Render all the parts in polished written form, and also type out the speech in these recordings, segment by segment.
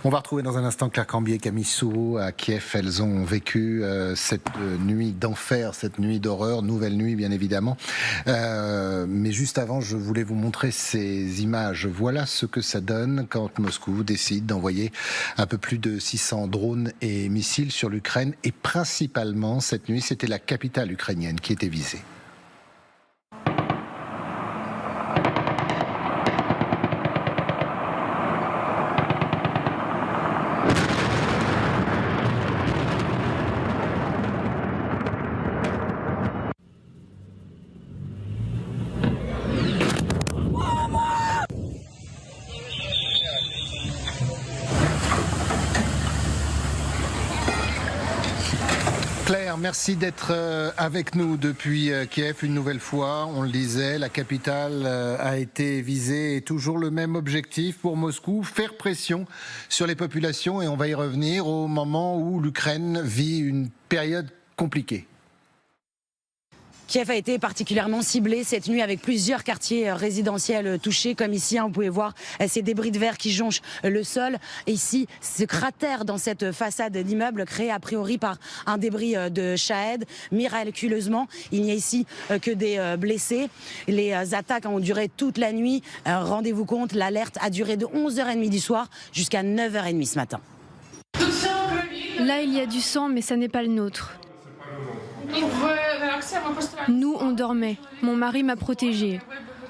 On va retrouver dans un instant Claire Cambier et Camille Souraud à Kiev. Elles ont vécu cette nuit d'enfer, cette nuit d'horreur, nouvelle nuit bien évidemment. Mais juste avant, je voulais vous montrer ces images. Voilà ce que ça donne quand Moscou décide d'envoyer un peu plus de 600 drones et missiles sur l'Ukraine. Et principalement, cette nuit, c'était la capitale ukrainienne qui était visée. Claire, merci d'être avec nous depuis Kiev une nouvelle fois. On le disait, la capitale a été visée et toujours le même objectif pour Moscou, faire pression sur les populations, et on va y revenir au moment où l'Ukraine vit une période compliquée. Kiev a été particulièrement ciblé cette nuit avec plusieurs quartiers résidentiels touchés, comme ici, vous pouvez voir ces débris de verre qui jonchent le sol. Et ici, ce cratère dans cette façade d'immeuble créé a priori par un débris de Shahed. Miraculeusement, il n'y a ici que des blessés. Les attaques ont duré toute la nuit. Rendez-vous compte, l'alerte a duré de 11h30 du soir jusqu'à 9h30 ce matin. Là, il y a du sang, mais ça n'est pas le nôtre. Nous, on dormait. Mon mari m'a protégée.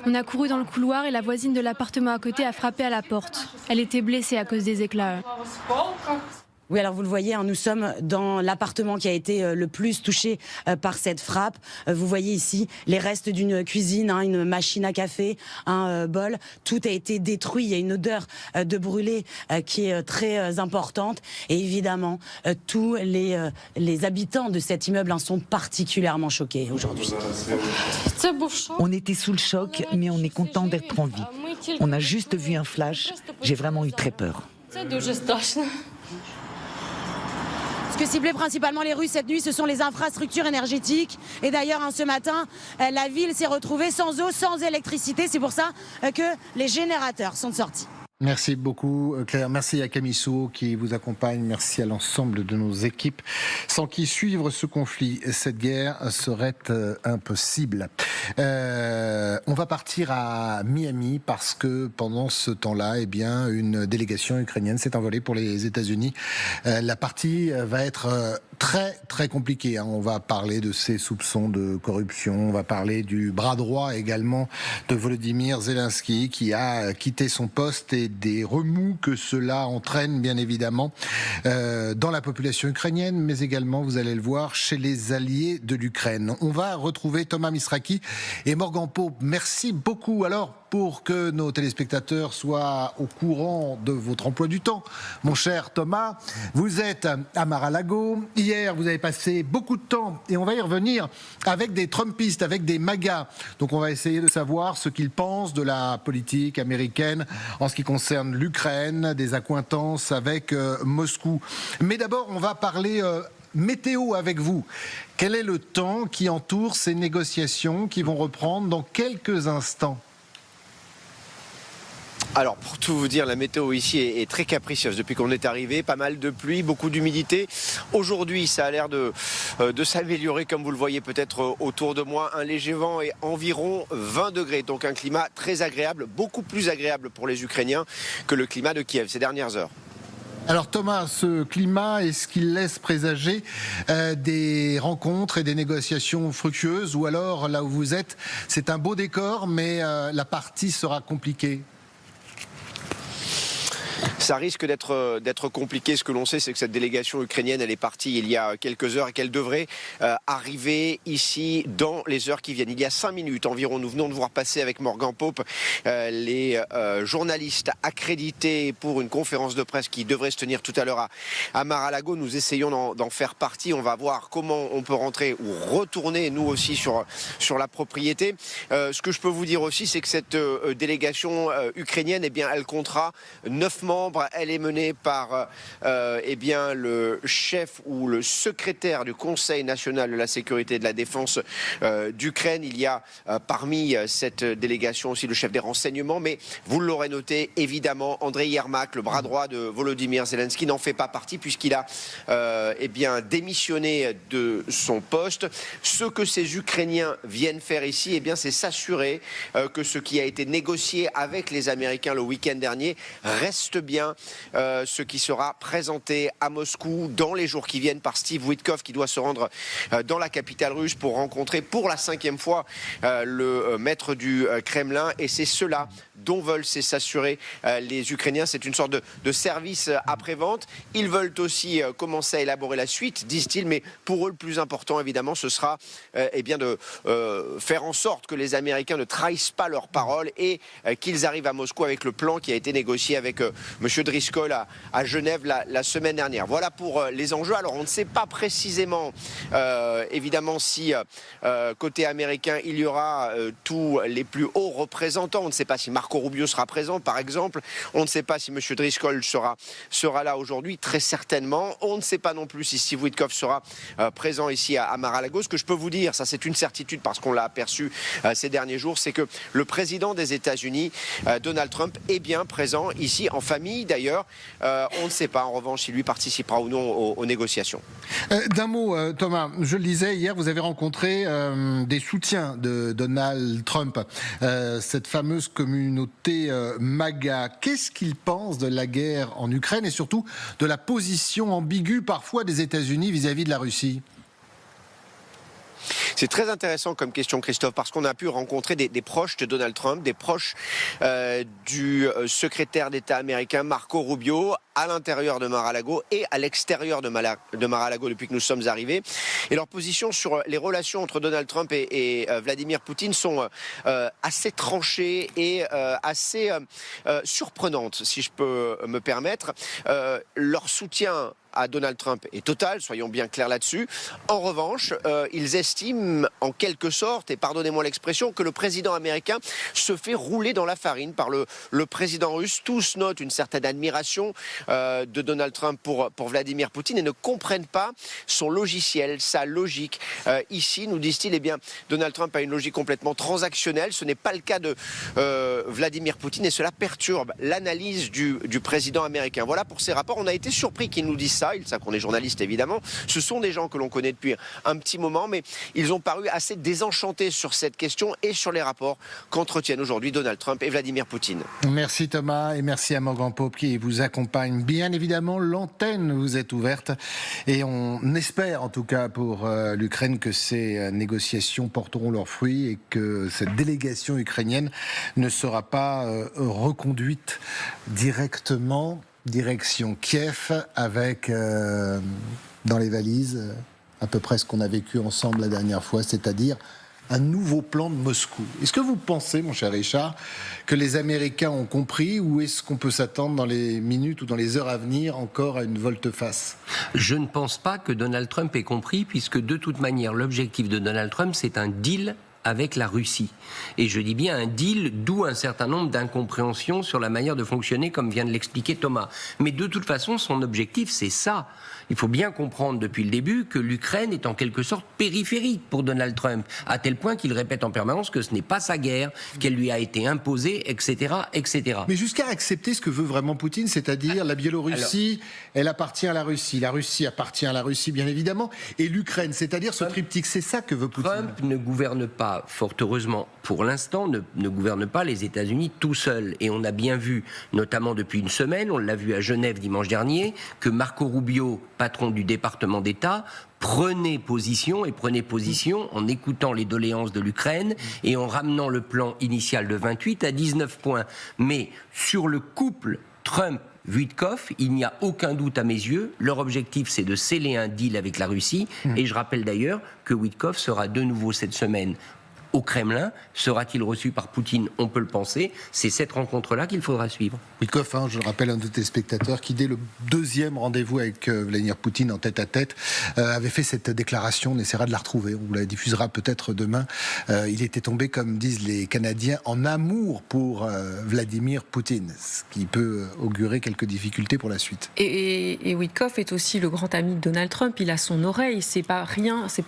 On a couru dans le couloir et la voisine de l'appartement à côté a frappé à la porte. Elle était blessée à cause des éclats. Oui, alors vous le voyez, nous sommes dans l'appartement qui a été le plus touché par cette frappe. Vous voyez ici les restes d'une cuisine, une machine à café, un bol. Tout a été détruit. Il y a une odeur de brûlé qui est très importante. Et évidemment, tous les habitants de cet immeuble sont particulièrement choqués aujourd'hui. On était sous le choc, mais on est content d'être en vie. On a juste vu un flash. J'ai vraiment eu très peur. Ce que ciblaient principalement les Russes cette nuit, ce sont les infrastructures énergétiques. Et d'ailleurs, ce matin, la ville s'est retrouvée sans eau, sans électricité. C'est pour ça que les générateurs sont sortis. Merci beaucoup Claire, merci à Camille Souraud qui vous accompagne, merci à l'ensemble de nos équipes sans qui suivre ce conflit, cette guerre serait impossible. On va partir à Miami parce que pendant ce temps-là, une délégation ukrainienne s'est envolée pour les États-Unis. La partie va être très très compliquée. On va parler de ces soupçons de corruption, on va parler du bras droit également de Volodymyr Zelensky qui a quitté son poste et des remous que cela entraîne bien évidemment dans la population ukrainienne, mais également, vous allez le voir, chez les alliés de l'Ukraine. On va retrouver Thomas Misraki et Morgan Pope. Merci beaucoup. Alors, pour que nos téléspectateurs soient au courant de votre emploi du temps, mon cher Thomas, vous êtes à Mar-a-Lago. Hier, vous avez passé beaucoup de temps, et on va y revenir, avec des Trumpistes, avec des MAGA. Donc on va essayer de savoir ce qu'ils pensent de la politique américaine en ce qui concerne l'Ukraine, des accointances avec Moscou. Mais d'abord, on va parler météo avec vous. Quel est le temps qui entoure ces négociations qui vont reprendre dans quelques instants ? Alors, pour tout vous dire, la météo ici est très capricieuse. Depuis qu'on est arrivé, pas mal de pluie, beaucoup d'humidité. Aujourd'hui, ça a l'air de s'améliorer, comme vous le voyez peut-être autour de moi. Un léger vent et environ 20 degrés. Donc un climat très agréable, beaucoup plus agréable pour les Ukrainiens que le climat de Kiev ces dernières heures. Alors Thomas, ce climat, est-ce qu'il laisse présager des rencontres et des négociations fructueuses, ou alors là où vous êtes, c'est un beau décor, mais la partie sera compliquée ? Ça risque d'être compliqué. Ce que l'on sait, c'est que cette délégation ukrainienne, elle est partie il y a quelques heures et qu'elle devrait arriver ici dans les heures qui viennent. Il y a 5 minutes environ, nous venons de voir passer avec Morgan Pope les journalistes accrédités pour une conférence de presse qui devrait se tenir tout à l'heure à Mar-a-Lago. Nous essayons d'en faire partie. On va voir comment on peut rentrer ou retourner, nous aussi, sur la propriété. Ce que je peux vous dire aussi, c'est que cette délégation ukrainienne, elle comptera 9 membres d'octobre. Elle est menée par le chef ou le secrétaire du Conseil national de la sécurité et de la défense d'Ukraine. Il y a parmi cette délégation aussi le chef des renseignements, mais vous l'aurez noté, évidemment, Andriy Yermak, le bras droit de Volodymyr Zelensky, n'en fait pas partie puisqu'il a démissionné de son poste. Ce que ces Ukrainiens viennent faire ici, c'est s'assurer que ce qui a été négocié avec les Américains le week-end dernier reste bien ce qui sera présenté à Moscou dans les jours qui viennent par Steve Witkoff, qui doit se rendre dans la capitale russe pour rencontrer pour la 5e fois le maître du Kremlin. Et c'est cela dont veulent s'assurer les Ukrainiens. C'est une sorte de service après-vente. Ils veulent aussi commencer à élaborer la suite, disent-ils, mais pour eux, le plus important, évidemment, ce sera de faire en sorte que les Américains ne trahissent pas leurs paroles et qu'ils arrivent à Moscou avec le plan qui a été négocié avec M. Driscoll à Genève la semaine dernière. Voilà pour les enjeux. Alors, on ne sait pas précisément, évidemment, si côté américain, il y aura tous les plus hauts représentants. On ne sait pas si Marco Rubio sera présent, par exemple. On ne sait pas si M. Driscoll sera là aujourd'hui, très certainement. On ne sait pas non plus si Steve Witkoff sera présent ici à Mar-a-Lago. Ce que je peux vous dire, ça c'est une certitude parce qu'on l'a aperçu ces derniers jours, c'est que le président des États-Unis, Donald Trump, est bien présent ici, en famille d'ailleurs. On ne sait pas en revanche si lui participera ou non aux négociations. D'un mot, Thomas, je le disais, hier vous avez rencontré des soutiens de Donald Trump, cette fameuse communauté MAGA. Qu'est-ce qu'ils pensent de la guerre en Ukraine et surtout de la position ambiguë parfois des États-Unis vis-à-vis de la Russie ? C'est très intéressant comme question, Christophe, parce qu'on a pu rencontrer des proches de Donald Trump, des proches du secrétaire d'État américain Marco Rubio, à l'intérieur de Mar-a-Lago et à l'extérieur de Mar-a-Lago depuis que nous sommes arrivés. Et leur position sur les relations entre Donald Trump et Vladimir Poutine sont assez tranchées et assez surprenantes, si je peux me permettre. Leur soutien à Donald Trump est total, soyons bien clairs là-dessus. En revanche, ils estiment en quelque sorte, et pardonnez-moi l'expression, que le président américain se fait rouler dans la farine par le président russe. Tous notent une certaine admiration de Donald Trump pour Vladimir Poutine et ne comprennent pas son logiciel, sa logique. Ici, nous disent-ils, Donald Trump a une logique complètement transactionnelle. Ce n'est pas le cas de Vladimir Poutine et cela perturbe l'analyse du président américain. Voilà pour ces rapports. On a été surpris qu'ils nous disent ça. Ils savent qu'on est journalistes, évidemment. Ce sont des gens que l'on connaît depuis un petit moment, mais ils ont paru assez désenchantés sur cette question et sur les rapports qu'entretiennent aujourd'hui Donald Trump et Vladimir Poutine. Merci Thomas et merci à Morgan Pope qui vous accompagne. Bien évidemment, l'antenne vous est ouverte et on espère en tout cas pour l'Ukraine que ces négociations porteront leurs fruits et que cette délégation ukrainienne ne sera pas reconduite directement direction Kiev avec dans les valises à peu près ce qu'on a vécu ensemble la dernière fois, c'est-à-dire un nouveau plan de Moscou. Est-ce que vous pensez, mon cher Richard, que les Américains ont compris ou est-ce qu'on peut s'attendre dans les minutes ou dans les heures à venir encore à une volte-face ? Je ne pense pas que Donald Trump ait compris puisque de toute manière l'objectif de Donald Trump c'est un deal avec la Russie. Et je dis bien un deal, d'où un certain nombre d'incompréhensions sur la manière de fonctionner, comme vient de l'expliquer Thomas. Mais de toute façon, son objectif, c'est ça. Il faut bien comprendre depuis le début que l'Ukraine est en quelque sorte périphérique pour Donald Trump, à tel point qu'il répète en permanence que ce n'est pas sa guerre, qu'elle lui a été imposée, etc., etc. Mais jusqu'à accepter ce que veut vraiment Poutine, c'est-à-dire la Biélorussie, elle appartient à la Russie appartient à la Russie, bien évidemment, et l'Ukraine, c'est-à-dire ce triptyque, c'est ça que veut Poutine. Trump ne gouverne pas, fort heureusement, pour l'instant, ne gouverne pas les États-Unis tout seul. Et on a bien vu, notamment depuis une semaine, on l'a vu à Genève dimanche dernier, que Marco Rubio, patron du département d'État, prenait position en écoutant les doléances de l'Ukraine et en ramenant le plan initial de 28 à 19 points. Mais sur le couple Trump-Witkoff, il n'y a aucun doute à mes yeux. Leur objectif, c'est de sceller un deal avec la Russie. Et je rappelle d'ailleurs que Witkoff sera de nouveau cette semaine au Kremlin. Sera-t-il reçu par Poutine? On peut le penser. C'est cette rencontre-là qu'il faudra suivre. Witkoff, je le rappelle, un de tes spectateurs qui, dès le deuxième rendez-vous avec Vladimir Poutine en tête-à-tête, avait fait cette déclaration. On essaiera de la retrouver. On vous la diffusera peut-être demain. Il était tombé, comme disent les Canadiens, en amour pour Vladimir Poutine, ce qui peut augurer quelques difficultés pour la suite. Et Witkoff est aussi le grand ami de Donald Trump. Il a son oreille. C'est pas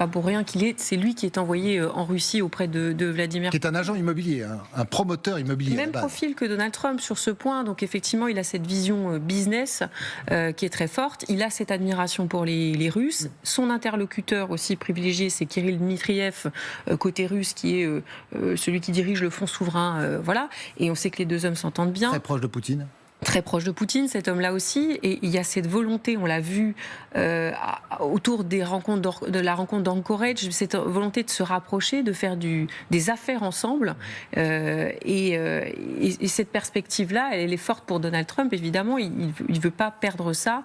pour rien c'est lui qui est envoyé en Russie auprès de Vladimir. Qui est un agent immobilier, un promoteur immobilier. Même profil que Donald Trump sur ce point. Donc effectivement, il a cette vision business qui est très forte. Il a cette admiration pour les Russes. Son interlocuteur aussi privilégié, c'est Kirill Dmitriev, côté russe, qui est celui qui dirige le Fonds souverain. Voilà. Et on sait que les deux hommes s'entendent bien. Très proche de Poutine. Très proche de Poutine, cet homme-là aussi, et il y a cette volonté, on l'a vu autour de la rencontre d'Anchorage, cette volonté de se rapprocher, de faire des affaires ensemble, et cette perspective-là, elle est forte pour Donald Trump, évidemment, il ne veut pas perdre ça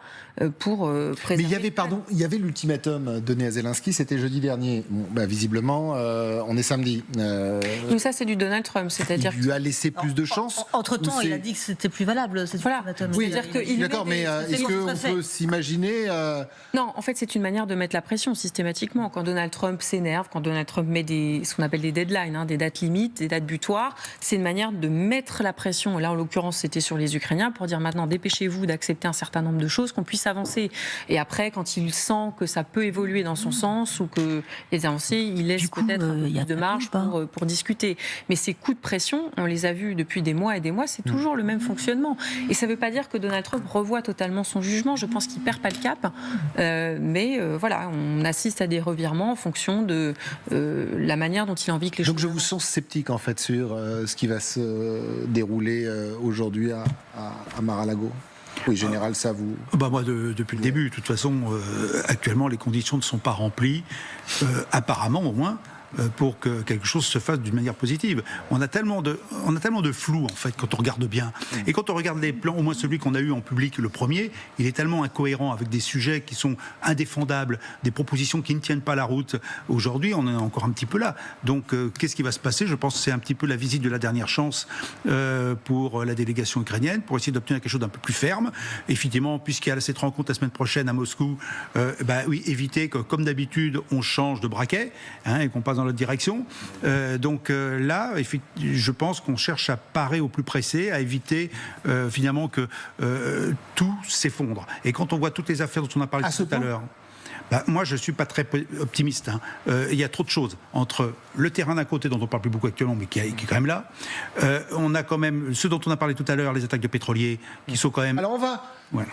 pour préserver... Mais il y avait l'ultimatum donné à Zelensky, c'était jeudi dernier. Bon, visiblement, on est samedi. Donc ça, c'est du Donald Trump, c'est-à-dire... Il lui a laissé plus de chance. Entre-temps, il a dit que c'était plus valable. Voilà. Oui, d'accord, mais est-ce qu'on peut s'imaginer... Non, en fait, c'est une manière de mettre la pression systématiquement. Quand Donald Trump s'énerve, quand Donald Trump met ce qu'on appelle des deadlines, des dates limites, des dates butoirs, c'est une manière de mettre la pression. Là, en l'occurrence, c'était sur les Ukrainiens pour dire maintenant, dépêchez-vous d'accepter un certain nombre de choses, qu'on puisse avancer. Et après, quand il sent que ça peut évoluer dans son sens ou que les avancées, il laisse peut-être un peu plus de marge pour discuter. Mais ces coups de pression, on les a vus depuis des mois et des mois, c'est toujours le même fonctionnement. Et ça ne veut pas dire que Donald Trump revoit totalement son jugement. Je pense qu'il ne perd pas le cap. Mais voilà, on assiste à des revirements en fonction de la manière dont il a envie que les choses... Donc je vous sens sceptique en fait sur ce qui va se dérouler aujourd'hui à Mar-a-Lago. Oui, général, ça vous... Moi, depuis le début, de toute façon, actuellement, les conditions ne sont pas remplies, apparemment au moins, pour que quelque chose se fasse d'une manière positive. On a tellement de flou, en fait, quand on regarde bien. Et quand on regarde les plans, au moins celui qu'on a eu en public, le premier, il est tellement incohérent avec des sujets qui sont indéfendables, des propositions qui ne tiennent pas la route. Aujourd'hui, on est encore un petit peu là. Donc, qu'est-ce qui va se passer? Je pense que c'est un petit peu la visite de la dernière chance pour la délégation ukrainienne, pour essayer d'obtenir quelque chose d'un peu plus ferme. Effectivement, puisqu'il y a cette rencontre la semaine prochaine à Moscou, oui, éviter que, comme d'habitude, on change de braquet, et qu'on passe dans l'autre direction. Là, je pense qu'on cherche à parer au plus pressé, à éviter finalement que tout s'effondre. Et quand on voit toutes les affaires dont on a parlé tout à l'heure, moi, je ne suis pas très optimiste. Il y a trop de choses entre le terrain d'un côté, dont on ne parle plus beaucoup actuellement, mais qui est quand même là. On a quand même ceux dont on a parlé tout à l'heure, les attaques de pétroliers, qui sont quand même... Alors on va... Ouais.